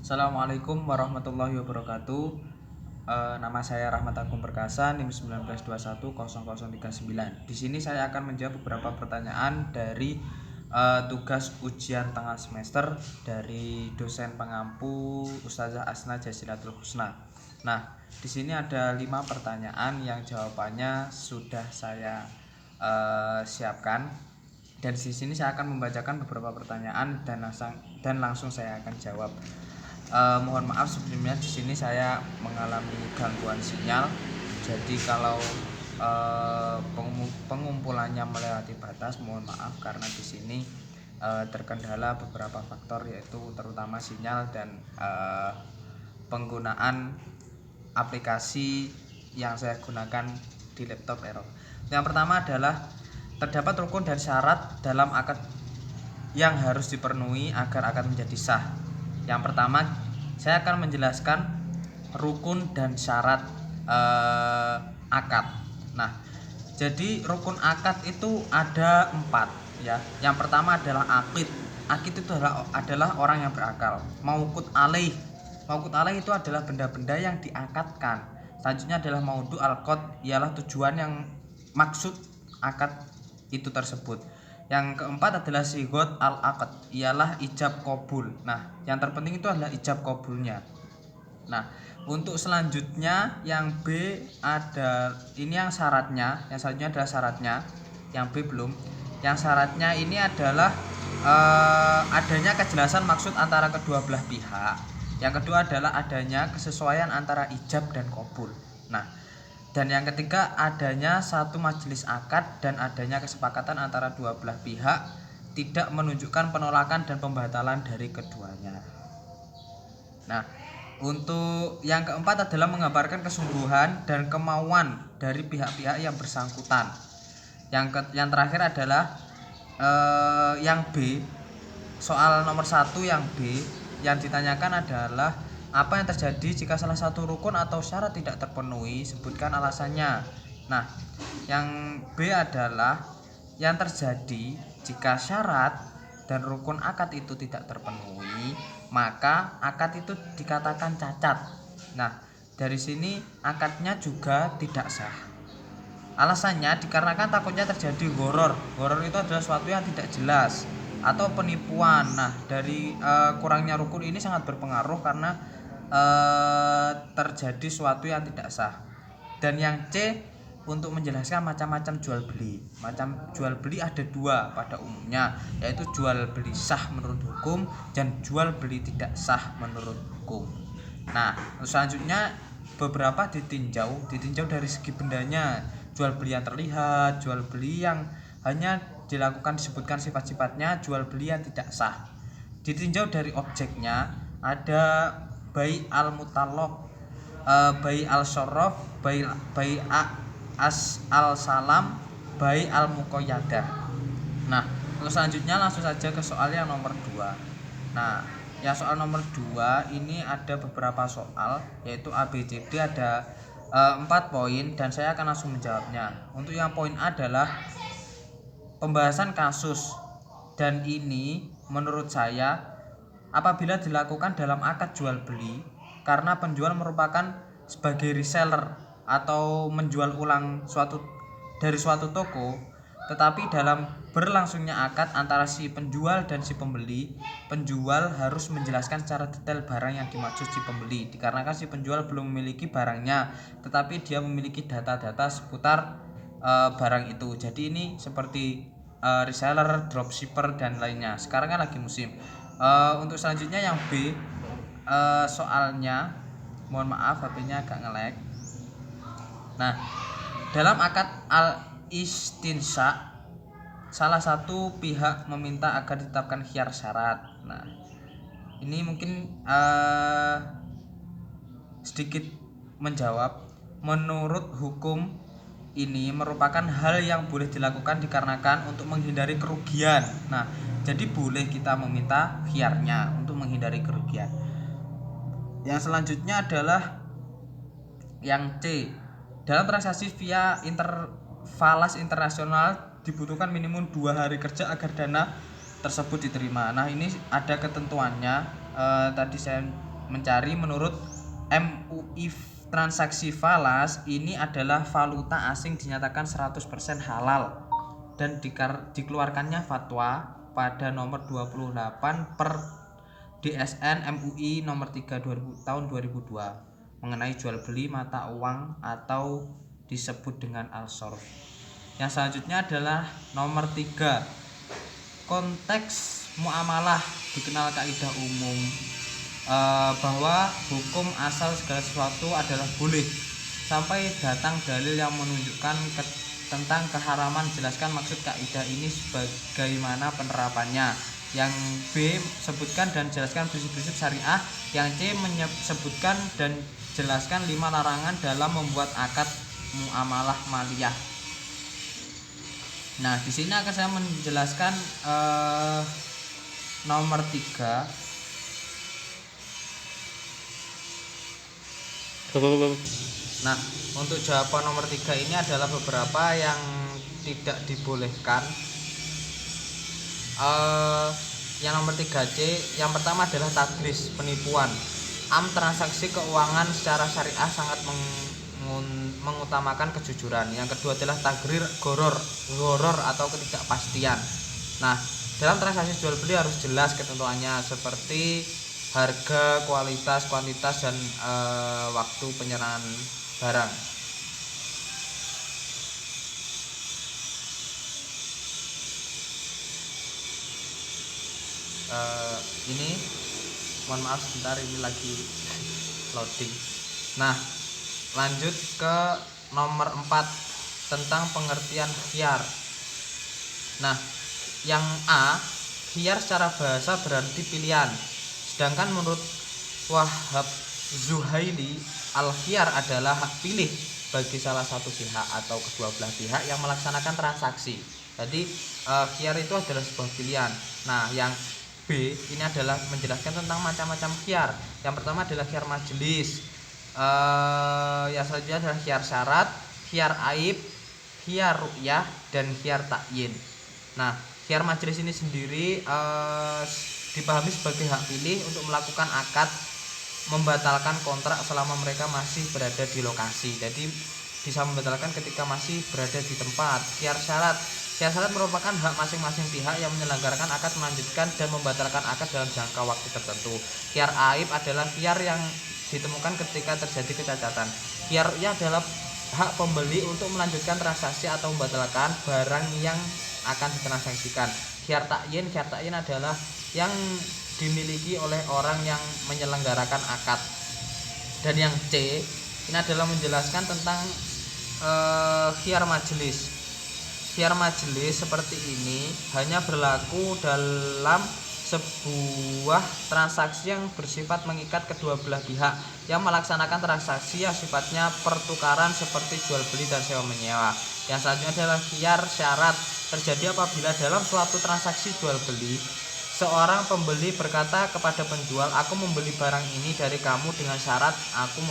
Assalamualaikum warahmatullahi wabarakatuh. Nama saya Rahmat Agung Perkasa, NIM 19210039. Di sini saya akan menjawab beberapa pertanyaan dari tugas ujian tengah semester dari dosen pengampu Ustazah Asna Jasilatul Husna. Nah, di sini ada 5 pertanyaan yang jawabannya sudah saya siapkan. Dan di sini saya akan membacakan beberapa pertanyaan dan langsung saya akan jawab. Mohon maaf sebelumnya, di sini saya mengalami gangguan sinyal. Jadi kalau pengumpulannya melewati batas, mohon maaf karena di sini terkendala beberapa faktor, yaitu terutama sinyal dan penggunaan aplikasi yang saya gunakan di laptop error. Yang pertama adalah terdapat rukun dan syarat dalam akad yang harus dipenuhi agar akad menjadi sah. Yang pertama, saya akan menjelaskan rukun dan syarat akad. Nah, jadi rukun akad itu ada 4 ya. Yang pertama adalah akid. Akid itu adalah orang yang berakal. Mauqut alaih. Mauqut alaih itu adalah benda-benda yang diakadkan. Selanjutnya adalah maudu al-qad, ialah tujuan yang maksud akad itu tersebut. Yang keempat adalah sigot al-aqd, ialah ijab qabul. Nah, yang terpenting itu adalah ijab qabulnya. Nah, untuk selanjutnya yang B ada ini yang syaratnya, yang selanjutnya adalah syaratnya. Yang B belum. Yang syaratnya ini adalah adanya kejelasan maksud antara kedua belah pihak. Yang kedua adalah adanya kesesuaian antara ijab dan qabul. Nah, dan yang ketiga adanya satu majelis akad dan adanya kesepakatan antara dua belah pihak, tidak menunjukkan penolakan dan pembatalan dari keduanya. Nah, untuk yang keempat adalah menggambarkan kesungguhan dan kemauan dari pihak-pihak yang bersangkutan. Yang terakhir adalah yang B, soal nomor 1 yang B yang ditanyakan adalah apa yang terjadi jika salah satu rukun atau syarat tidak terpenuhi, sebutkan alasannya. Nah, yang B adalah yang terjadi jika syarat dan rukun akad itu tidak terpenuhi, maka akad itu dikatakan cacat. Nah, dari sini akadnya juga tidak sah. Alasannya dikarenakan takutnya terjadi gharar. Gharar itu adalah sesuatu yang tidak jelas atau penipuan. Nah, dari kurangnya rukun ini sangat berpengaruh karena terjadi sesuatu yang tidak sah. Dan yang C untuk menjelaskan macam-macam jual beli. Macam jual beli ada 2 pada umumnya, yaitu jual beli sah menurut hukum dan jual beli tidak sah menurut hukum. Nah, selanjutnya beberapa ditinjau dari segi bendanya. Jual beli yang terlihat, jual beli yang hanya dilakukan disebutkan sifat-sifatnya, jual beli yang tidak sah. Ditinjau dari objeknya, ada bai al-mutallaq, bai al-syarraf, bai al-salam, bai al-muqayyadah. Nah, untuk selanjutnya langsung saja ke soal yang nomor 2. Nah, yang soal nomor 2 ini ada beberapa soal, yaitu ABCD ada 4 poin dan saya akan langsung menjawabnya. Untuk yang poin A adalah pembahasan kasus, dan ini menurut saya apabila dilakukan dalam akad jual beli karena penjual merupakan sebagai reseller atau menjual ulang dari suatu toko, tetapi dalam berlangsungnya akad antara si penjual dan si pembeli, penjual harus menjelaskan secara detail barang yang dimaksud si pembeli, dikarenakan si penjual belum memiliki barangnya tetapi dia memiliki data-data seputar barang itu. Jadi ini seperti reseller, dropshipper dan lainnya. Sekarang kan lagi musim. Untuk selanjutnya yang B, soalnya mohon maaf HP-nya agak nge-lag. Nah, dalam akad al-istinsya salah satu pihak meminta agar ditetapkan khiyar syarat. Nah, ini mungkin sedikit menjawab. Menurut hukum ini merupakan hal yang boleh dilakukan dikarenakan untuk menghindari kerugian. Nah, jadi boleh kita meminta khiyarnya untuk menghindari kerugian. Yang selanjutnya adalah yang C. Dalam transaksi via falas internasional dibutuhkan minimum 2 hari kerja agar dana tersebut diterima. Nah, ini ada ketentuannya. Tadi saya mencari menurut MUI transaksi falas ini adalah valuta asing dinyatakan 100% halal dan dikeluarkannya fatwa pada nomor 28 per DSN MUI nomor 3 tahun 2002 mengenai jual beli mata uang atau disebut dengan al-sorf. Yang selanjutnya adalah nomor 3, konteks muamalah dikenal kaidah umum bahwa hukum asal segala sesuatu adalah boleh sampai datang dalil yang menunjukkan tentang keharaman. Jelaskan maksud kaidah ini sebagaimana penerapannya. Yang B, sebutkan dan jelaskan prinsip-prinsip syariah. Yang C, menyebutkan dan jelaskan 5 larangan dalam membuat akad muamalah maliyah. Nah, di sini akan saya menjelaskan nomor 3. Nah, untuk jawaban nomor 3 ini adalah beberapa yang tidak dibolehkan. Yang nomor 3C, yang pertama adalah tadlis, penipuan. Transaksi keuangan secara syariah sangat mengutamakan kejujuran. Yang kedua adalah tagrir, goror atau ketidakpastian. Nah, dalam transaksi jual beli harus jelas ketentuannya seperti harga, kualitas, kuantitas, dan waktu penyerahan barang. Ini mohon maaf sebentar, ini lagi loading. Nah, lanjut ke nomor 4 tentang pengertian khiyar. Nah, yang A, khiyar secara bahasa berarti pilihan. Sedangkan menurut Wahab Zuhaili, al-khiyar adalah hak pilih bagi salah satu pihak atau kedua belah pihak yang melaksanakan transaksi. Jadi khiyar itu adalah sebuah pilihan. Nah, yang B ini adalah menjelaskan tentang macam-macam khiyar. Yang pertama adalah khiyar majelis. Yang selanjutnya adalah khiyar syarat, khiyar aib, khiyar ru'yah, dan khiyar ta'yin. Nah, khiyar majelis ini sendiri dipahami sebagai hak pilih untuk melakukan akad, membatalkan kontrak selama mereka masih berada di lokasi. Jadi bisa membatalkan ketika masih berada di tempat. Khiyar syarat merupakan hak masing-masing pihak yang menyelenggarakan akad melanjutkan dan membatalkan akad dalam jangka waktu tertentu. Khiyar aib adalah khiyar yang ditemukan ketika terjadi kecacatan. Khiyar ru'yah adalah hak pembeli untuk melanjutkan transaksi atau membatalkan barang yang akan ditransaksikan. Khiyar ta'yin adalah yang dimiliki oleh orang yang menyelenggarakan akad. Dan yang C ini adalah menjelaskan tentang khiyar majelis. Khiyar majelis seperti ini hanya berlaku dalam sebuah transaksi yang bersifat mengikat kedua belah pihak yang melaksanakan transaksi yang sifatnya pertukaran seperti jual beli dan sewa menyewa. Yang selanjutnya adalah khiyar syarat. Terjadi apabila dalam suatu transaksi jual beli seorang pembeli berkata kepada penjual, aku membeli barang ini dari kamu dengan syarat aku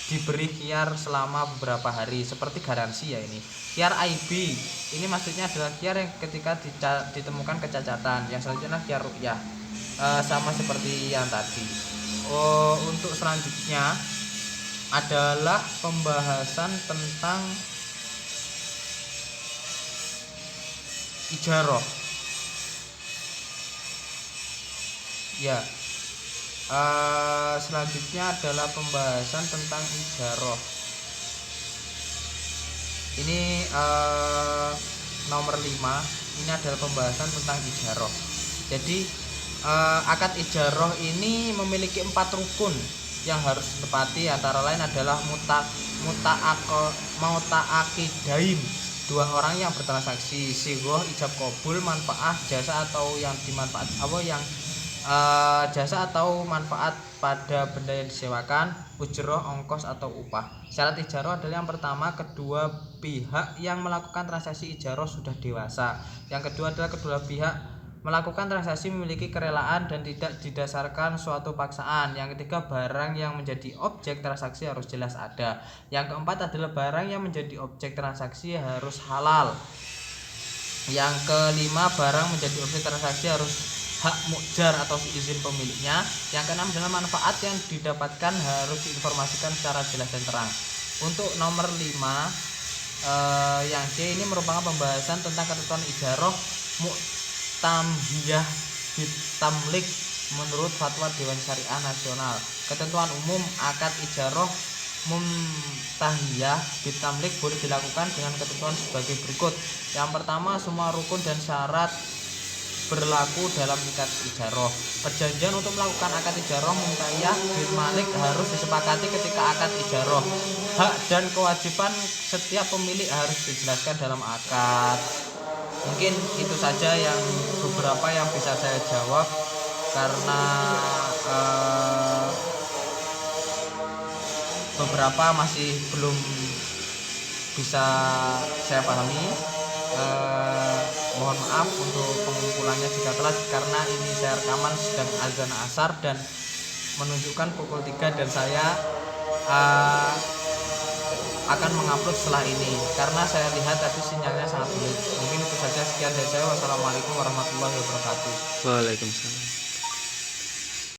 diberi khiyar selama beberapa hari, seperti garansi ya ini. Khiyar IB ini maksudnya adalah khiyar yang ketika ditemukan kecacatan. Yang selanjutnya khiyar ru'yah, sama seperti yang tadi. Untuk selanjutnya adalah pembahasan tentang ijarah. Ya, selanjutnya adalah pembahasan tentang ijarah. Ini nomor 5. Ini adalah pembahasan tentang ijarah. Jadi akad ijarah ini memiliki 4 rukun yang harus ditepati, antara lain adalah muta'aqidain, 2 orang yang bertransaksi, sighoh, ijab qabul, manfaah, jasa atau yang dimanfaat jasa atau manfaat pada benda yang disewakan, ujroh, ongkos atau upah. Syarat ijarah adalah yang pertama, kedua pihak yang melakukan transaksi ijarah sudah dewasa. Yang kedua adalah kedua pihak melakukan transaksi memiliki kerelaan dan tidak didasarkan suatu paksaan. Yang ketiga, barang yang menjadi objek transaksi harus jelas ada. Yang keempat adalah barang yang menjadi objek transaksi harus halal. Yang kelima, barang menjadi objek transaksi harus hak mujar atau izin pemiliknya. Yang keenam adalah manfaat yang didapatkan harus diinformasikan secara jelas dan terang. Untuk nomor 5 yang C ini merupakan pembahasan tentang ketentuan ijarah mu'tamhiyah bitamlik menurut fatwa Dewan Syariah Nasional. Ketentuan umum akad ijarah mumtahiyah bitamlik boleh dilakukan dengan ketentuan sebagai berikut. Yang pertama, semua rukun dan syarat berlaku dalam akad ijarah. Perjanjian untuk melakukan akad ijarah mumtahiyah bil malik harus disepakati ketika akad ijarah. Hak dan kewajiban setiap pemilik harus dijelaskan dalam akad. Mungkin itu saja yang beberapa yang bisa saya jawab karena beberapa masih belum bisa saya pahami. Mohon maaf untuk pengumpulannya jika telat, karena ini saya rekaman sedang azan asar dan menunjukkan pukul 3 dan saya akan mengupload setelah ini karena saya lihat tadi sinyalnya sangat sulit. Mungkin itu saja, sekian dari saya. Wassalamualaikum warahmatullahi wabarakatuh. Waalaikumsalam.